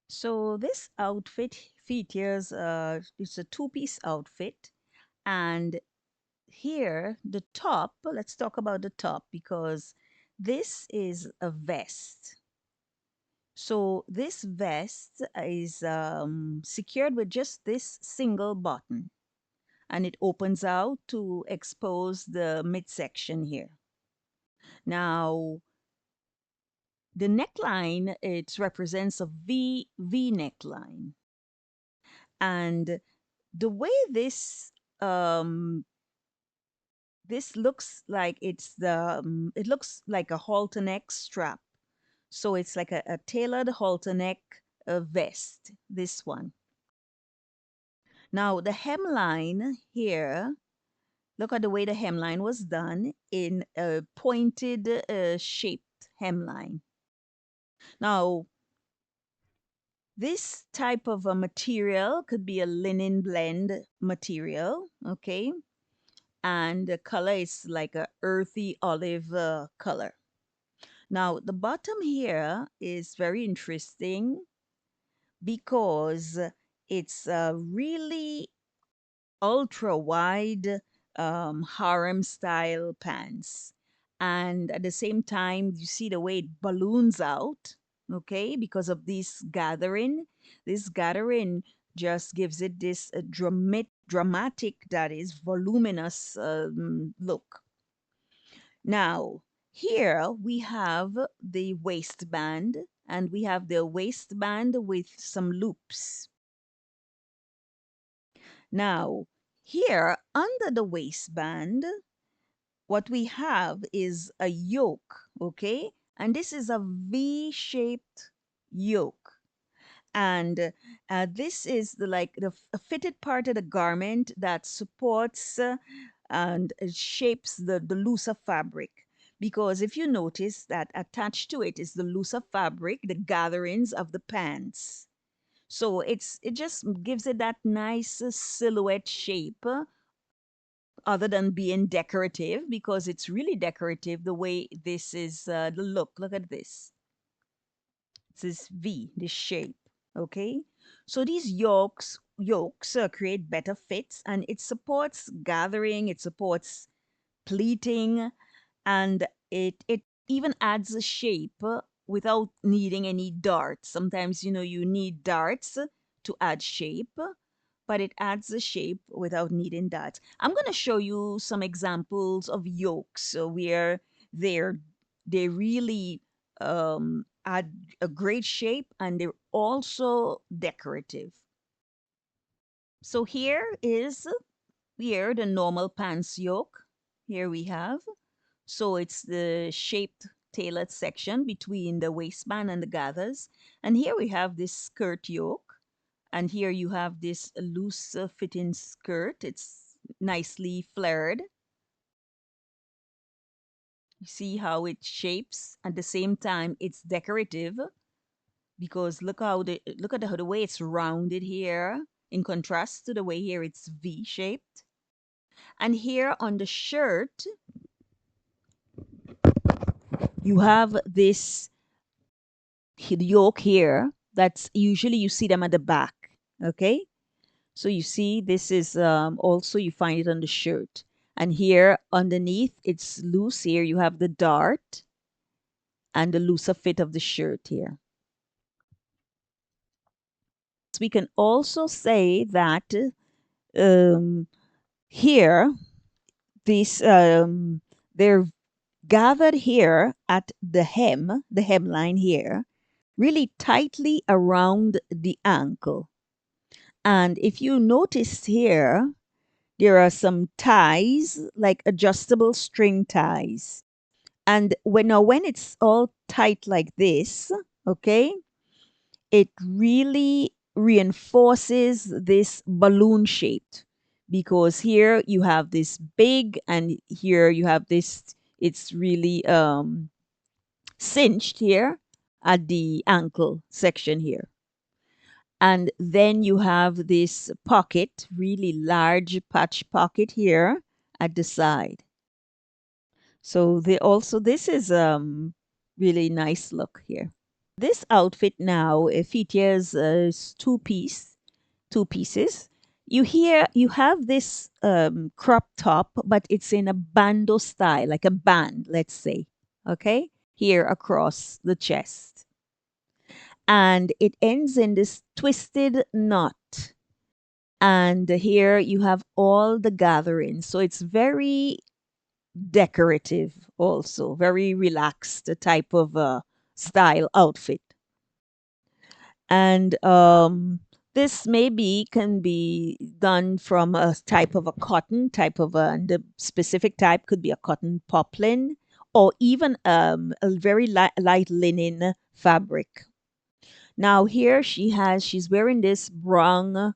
So this outfit features it's a two-piece outfit, and here the top, let's talk about the top because this is a vest. So this vest is secured with just this single button, and it opens out to expose the midsection here. Now, the neckline, it represents a V neckline. And the way um, this looks like it looks like a halter neck strap. So it's like a tailored halter neck vest, this one. Now the hemline here, look at the way the hemline was done in a pointed shaped hemline. Now this type of a material could be a linen blend material, okay? And the color is like a earthy olive color. Now the bottom here is very interesting because it's really ultra wide harem style pants. And at the same time, you see the way it balloons out, okay, because of this gathering. This gathering just gives it this dramatic, that is, voluminous look. Now, here we have the waistband, and we have the waistband with some loops. Now, here under the waistband, what we have is a yoke, okay? And this is a V-shaped yoke. And this is a fitted part of the garment that supports and shapes the looser fabric. Because if you notice that attached to it is the looser fabric, the gatherings of the pants. So it just gives it that nice silhouette shape, other than being decorative, because it's really decorative the way this is the look. Look at this. It's this V, this shape. Okay. So these yokes create better fits, and it supports gathering, it supports pleating, and it even adds a shape without needing any darts. Sometimes you need darts to add shape, but it adds a shape without needing that. I'm going to show you some examples of yokes where they're they really add a great shape, and they're also decorative. So here the normal pants yoke. Here we have. So it's the shaped tailored section between the waistband and the gathers. And here we have this skirt yoke. And here you have this loose fitting skirt. It's nicely flared. You see how it shapes. At the same time, it's decorative because look at the way it's rounded here in contrast to the way here it's V-shaped. And here on the shirt, you have this yoke here. That's usually you see them at the back. Okay. So you see this is also you find it on the shirt. And here underneath it's loose. Here you have the dart and the looser fit of the shirt here. So we can also say that um, here this they're gathered here at the hemline here, really tightly around the ankle. And if you notice here, there are some ties, like adjustable string ties. And when it's all tight like this, okay, it really reinforces this balloon shaped, because here you have this big and here you have this, it's really cinched here at the ankle section here. And then you have this pocket, really large patch pocket here at the side. So this is really nice look here. This outfit now features two pieces. You have this crop top, but it's in a bando style, like a band, let's say. Okay, here across the chest, and it ends in this twisted knot. And here you have all the gatherings, so it's very decorative, also very relaxed type of style outfit. And this maybe can be done from a type of a cotton type of a, and the specific type could be a cotton poplin, or even a very light linen fabric. Now here she's wearing this brown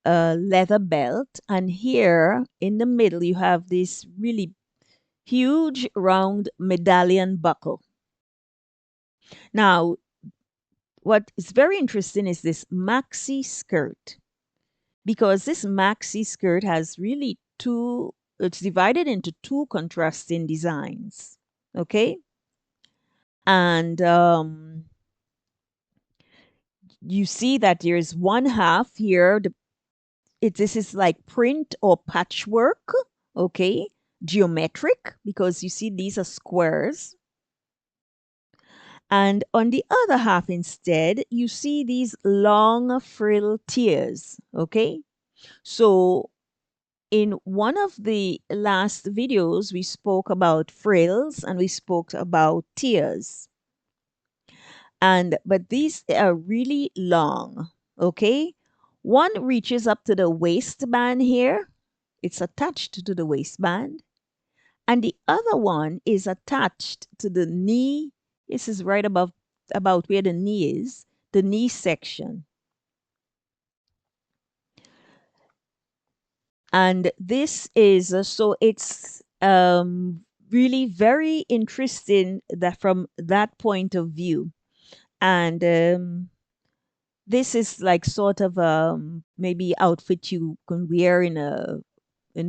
leather belt, and here in the middle you have this really huge round medallion buckle. Now what is very interesting is this maxi skirt, because this maxi skirt has really it's divided into two contrasting designs. Okay. And you see that there's one half here. This is like print or patchwork. Okay. Geometric, because you see these are squares. And on the other half, instead, you see these long frill tiers. Okay. So in one of the last videos, we spoke about frills and we spoke about tiers. But these are really long. Okay. One reaches up to the waistband here. It's attached to the waistband. And the other one is attached to the knee. This is right above about where the knee is, the knee section. And this is so it's really very interesting that from that point of view. And this is like sort of maybe outfit you can wear in a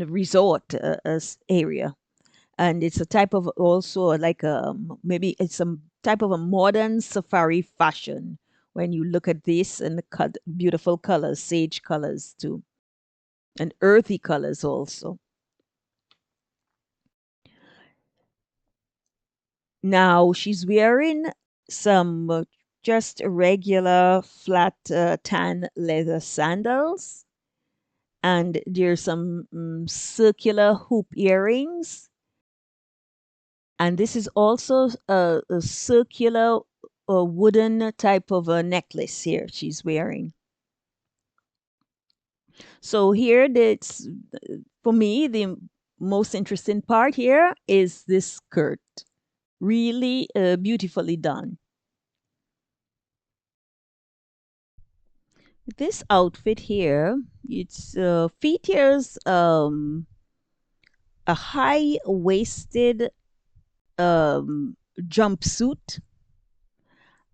resort area. And it's a type of also like maybe it's some type of a modern safari fashion when you look at this, and the beautiful colors, sage colors too, and earthy colors also. Now she's wearing some just regular flat tan leather sandals, and there's some circular hoop earrings. And this is also a circular wooden type of a necklace here she's wearing. So here, that's for me the most interesting part here is this skirt, really beautifully done. This outfit here, it's features a high waisted jumpsuit,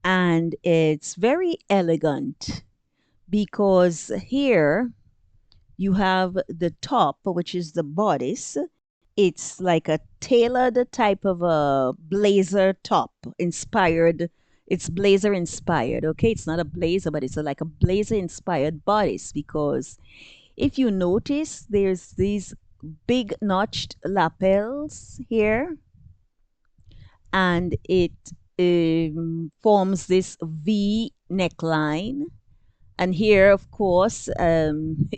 and it's very elegant because here you have the top, which is the bodice. It's like a tailored type of a blazer top inspired. It's blazer inspired. Okay, it's not a blazer, but it's like a blazer inspired bodice, because if you notice, there's these big notched lapels here, and it forms this V neckline. And here, of course,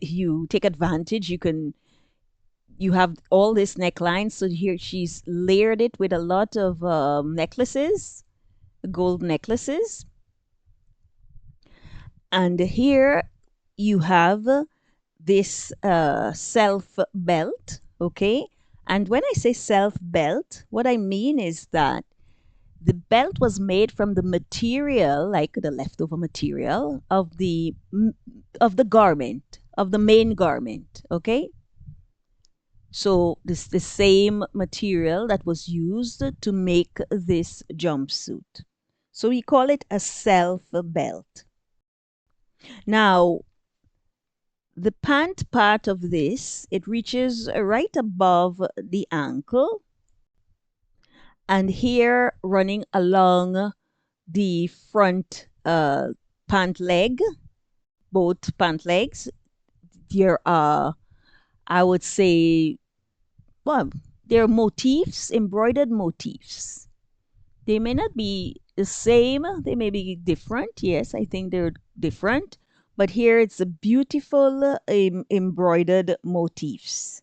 you take advantage. You have all this neckline. So here she's layered it with a lot of necklaces, gold necklaces. And here you have this self belt. Okay. And when I say self belt, what I mean is that the belt was made from the material, like the leftover material of the garment, of the main garment. Okay. So this the same material that was used to make this jumpsuit. So we call it a self belt. Now, the pant part of this, it reaches right above the ankle, and here running along the front pant leg, both pant legs. There are, I would say, well, they're motifs, embroidered motifs. They may not be the same, they may be different. Yes, I think they're different. But here it's a beautiful embroidered motifs.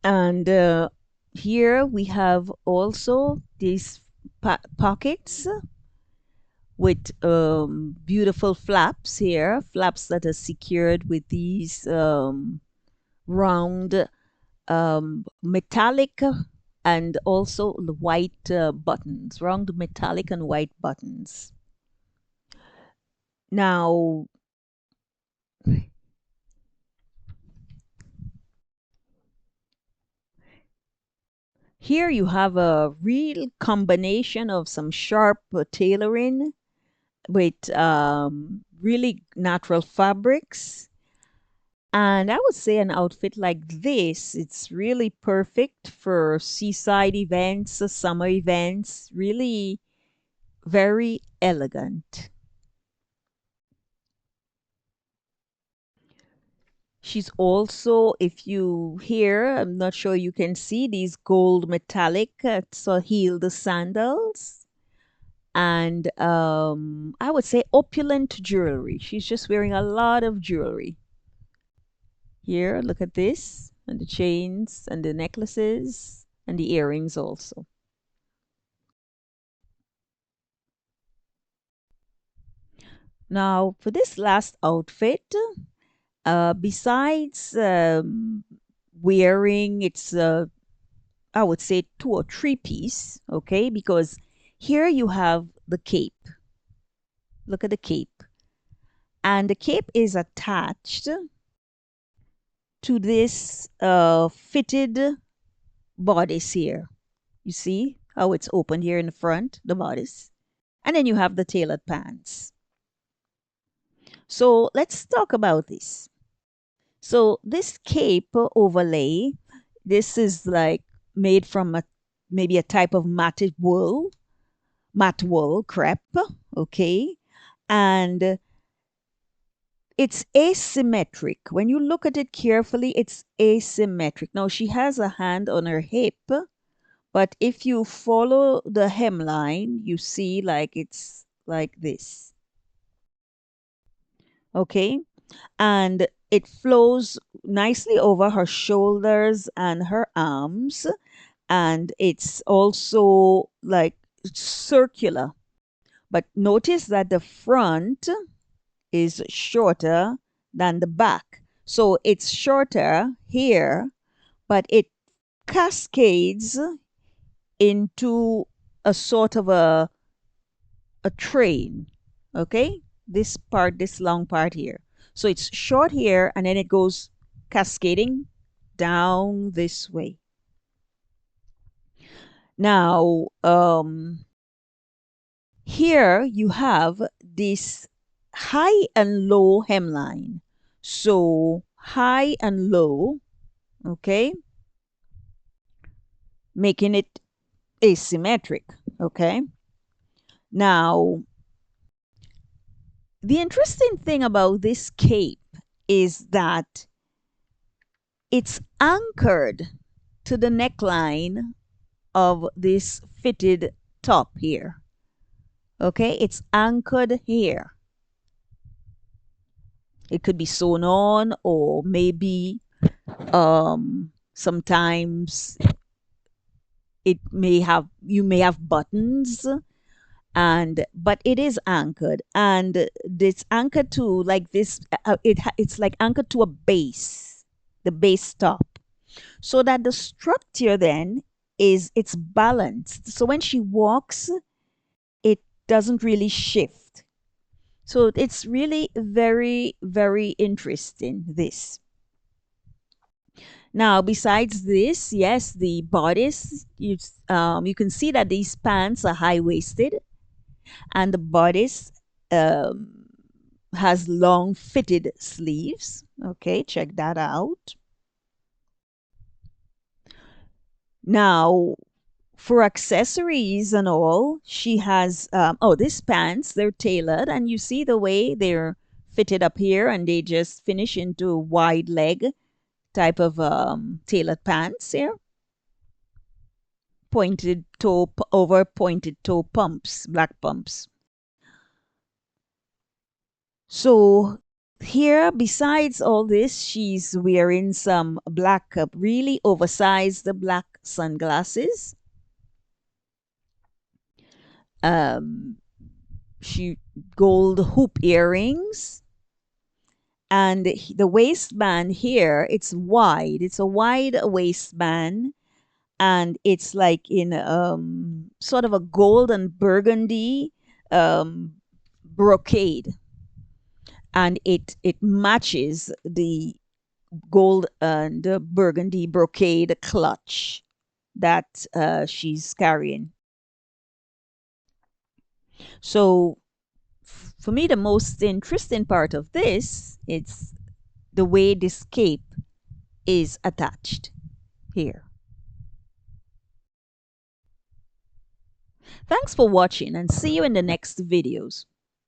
And here we have also these pockets with beautiful flaps here, flaps that are secured with these round metallic and also the white buttons, round metallic and white buttons. Now, here you have a real combination of some sharp tailoring with really natural fabrics. And I would say an outfit like this, it's really perfect for seaside events, summer events, really very elegant. She's also, if you hear, I'm not sure you can see these gold metallic so heeled sandals. And I would say opulent jewelry. She's just wearing a lot of jewelry. Here, look at this, and the chains, and the necklaces, and the earrings also. Now, for this last outfit, besides wearing its, I would say, two or three piece, okay, because here you have the cape. Look at the cape. And the cape is attached to this fitted bodice here. You see how it's open here in the front, the bodice? And then you have the tailored pants. So let's talk about this. So this cape overlay, this is like made from maybe a type of matte wool crepe, okay? And it's asymmetric. When you look at it carefully, it's asymmetric. Now she has a hand on her hip, but if you follow the hemline, you see like it's like this. Okay? And it flows nicely over her shoulders and her arms. And it's also like circular. But notice that the front is shorter than the back. So it's shorter here, but it cascades into a sort of a train. Okay? This long part here. So it's short here and then it goes cascading down this way. Now, here you have this high and low hemline. So high and low, okay, making it asymmetric, okay. Now, the interesting thing about this cape is that it's anchored to the neckline of this fitted top here. Okay, it's anchored here. It could be sewn on, or maybe sometimes you may have buttons, and but it is anchored, and it's anchored to like this. It's like anchored to a base, the base top, so that the structure then is it's balanced. So when she walks, it doesn't really shift. So it's really very, very interesting, this. Now, besides this, yes, the bodice, you can see that these pants are high waisted, and the bodice um, has long fitted sleeves. Okay, check that out. Now, For accessories and all, she has this pants, they're tailored, and you see the way they're fitted up here, and they just finish into a wide leg type of tailored pants here. Pointed toe over pointed toe pumps, black pumps. So here, besides all this, she's wearing some black, really oversized black sunglasses. Um, she gold hoop earrings, and the waistband here, it's wide. It's a wide waistband, and it's like in sort of a gold and burgundy um, brocade, and it matches the gold and burgundy brocade clutch that she's carrying. So for me, the most interesting part of this is the way this cape is attached here. Thanks for watching, and see you in the next videos.